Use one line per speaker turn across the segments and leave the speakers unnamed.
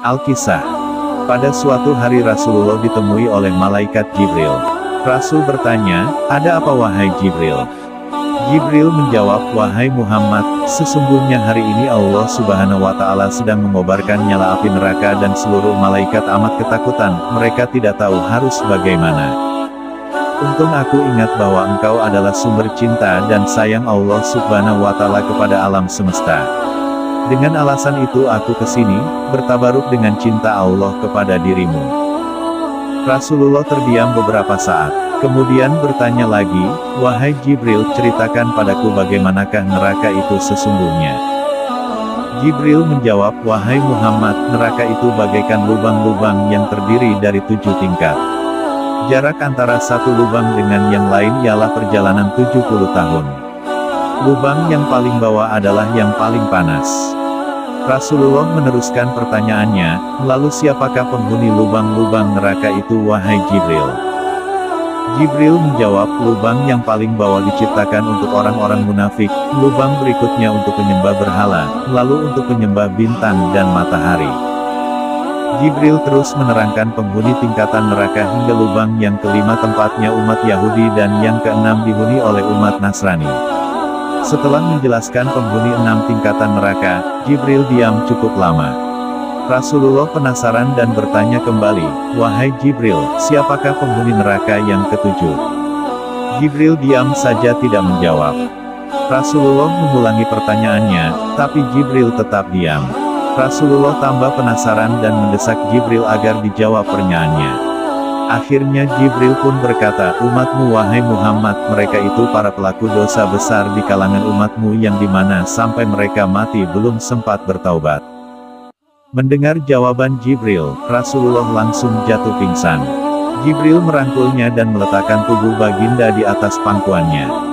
Alkisah. Pada suatu hari Rasulullah ditemui oleh malaikat Jibril. Rasul bertanya, "Ada apa wahai Jibril?" Jibril menjawab, "Wahai Muhammad, sesungguhnya hari ini Allah Subhanahu wa Ta'ala sedang mengobarkan nyala api neraka dan seluruh malaikat amat ketakutan, mereka tidak tahu harus bagaimana. Untung aku ingat bahwa engkau adalah sumber cinta dan sayang Allah Subhanahu wa Ta'ala kepada alam semesta. Dengan alasan itu aku kesini, bertabaruk dengan cinta Allah kepada dirimu." Rasulullah terdiam beberapa saat, kemudian bertanya lagi, "Wahai Jibril, ceritakan padaku bagaimanakah neraka itu sesungguhnya?" Jibril menjawab, "Wahai Muhammad, neraka itu bagaikan lubang-lubang yang terdiri dari 7 tingkat. Jarak antara satu lubang dengan yang lain ialah perjalanan 70 tahun. Lubang yang paling bawah adalah yang paling panas." Rasulullah meneruskan pertanyaannya, "Lalu siapakah penghuni lubang-lubang neraka itu wahai Jibril?" Jibril menjawab, "Lubang yang paling bawah diciptakan untuk orang-orang munafik, lubang berikutnya untuk penyembah berhala, lalu untuk penyembah bintang dan matahari." Jibril terus menerangkan penghuni tingkatan neraka hingga lubang yang kelima tempatnya umat Yahudi dan yang keenam dihuni oleh umat Nasrani. Setelah menjelaskan penghuni 6 tingkatan neraka, Jibril diam cukup lama. Rasulullah penasaran dan bertanya kembali, "Wahai Jibril, siapakah penghuni neraka yang ketujuh?" Jibril diam saja tidak menjawab. Rasulullah mengulangi pertanyaannya, tapi Jibril tetap diam. Rasulullah tambah penasaran dan mendesak Jibril agar dijawab pertanyaannya. Akhirnya Jibril pun berkata, "Umatmu wahai Muhammad, mereka itu para pelaku dosa besar di kalangan umatmu yang dimana sampai mereka mati belum sempat bertaubat." Mendengar jawaban Jibril, Rasulullah langsung jatuh pingsan. Jibril merangkulnya dan meletakkan tubuh baginda di atas pangkuannya.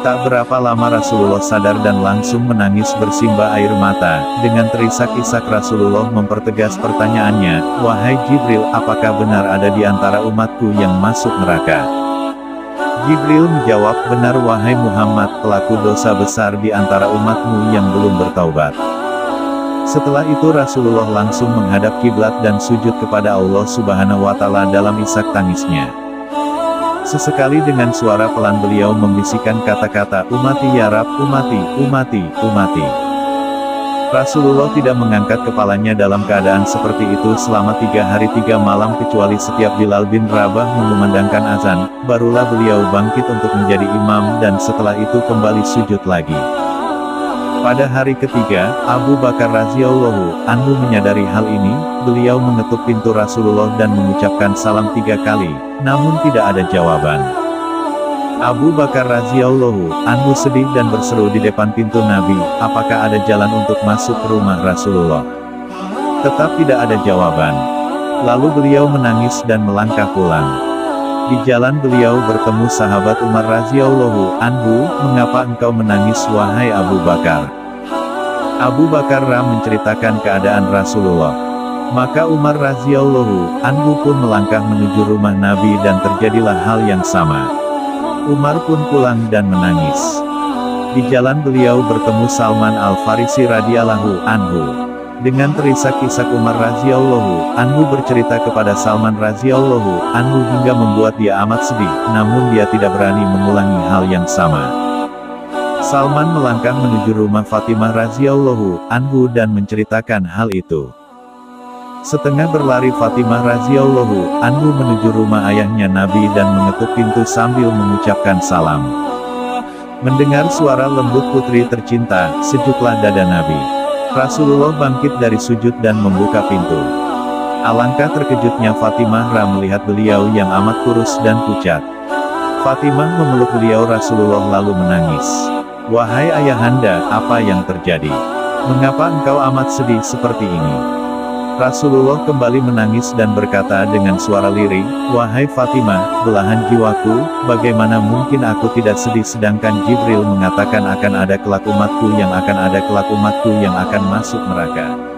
Tak berapa lama Rasulullah sadar dan langsung menangis bersimbah air mata. Dengan terisak-isak Rasulullah mempertegas pertanyaannya, "Wahai Jibril, apakah benar ada di antara umatku yang masuk neraka?" Jibril menjawab, "Benar wahai Muhammad, pelaku dosa besar di antara umatmu yang belum bertaubat." Setelah itu Rasulullah langsung menghadap kiblat dan sujud kepada Allah Subhanahu wa Ta'ala dalam isak tangisnya. Sesekali dengan suara pelan beliau membisikkan kata-kata, "Umati ya Rab, umati, umati, umati." Rasulullah tidak mengangkat kepalanya dalam keadaan seperti itu selama 3 hari 3 malam kecuali setiap Bilal bin Rabah mengumandangkan azan, barulah beliau bangkit untuk menjadi imam dan setelah itu kembali sujud lagi. Pada hari ketiga, Abu Bakar radhiyallahu anhu menyadari hal ini, beliau mengetuk pintu Rasulullah dan mengucapkan salam 3 kali, namun tidak ada jawaban. Abu Bakar radhiyallahu anhu sedih dan berseru di depan pintu Nabi, "Apakah ada jalan untuk masuk ke rumah Rasulullah?" Tetap tidak ada jawaban. Lalu beliau menangis dan melangkah pulang. Di jalan beliau bertemu sahabat Umar radhiyallahu anhu, "Mengapa engkau menangis wahai Abu Bakar?" Abu Bakar menceritakan keadaan Rasulullah. Maka Umar radhiyallahu anhu pun melangkah menuju rumah Nabi dan terjadilah hal yang sama. Umar pun pulang dan menangis. Di jalan beliau bertemu Salman Al-Farisi radhiyallahu anhu. Dengan terisak-isak Umar radhiyallahu anhu bercerita kepada Salman radhiyallahu anhu hingga membuat dia amat sedih, namun dia tidak berani mengulangi hal yang sama. Salman melangkah menuju rumah Fatimah radhiyallahu anhu dan menceritakan hal itu. Setengah berlari Fatimah radhiyallahu anhu menuju rumah ayahnya Nabi dan mengetuk pintu sambil mengucapkan salam. Mendengar suara lembut putri tercinta, sejuklah dada Nabi. Rasulullah bangkit dari sujud dan membuka pintu. Alangkah terkejutnya Fatimah melihat beliau yang amat kurus dan pucat. Fatimah memeluk beliau Rasulullah lalu menangis. "Wahai ayahanda, apa yang terjadi? Mengapa engkau amat sedih seperti ini?" Rasulullah kembali menangis dan berkata dengan suara lirih, "Wahai Fatimah, belahan jiwaku, bagaimana mungkin aku tidak sedih sedangkan Jibril mengatakan akan ada kelak umatku yang akan masuk neraka."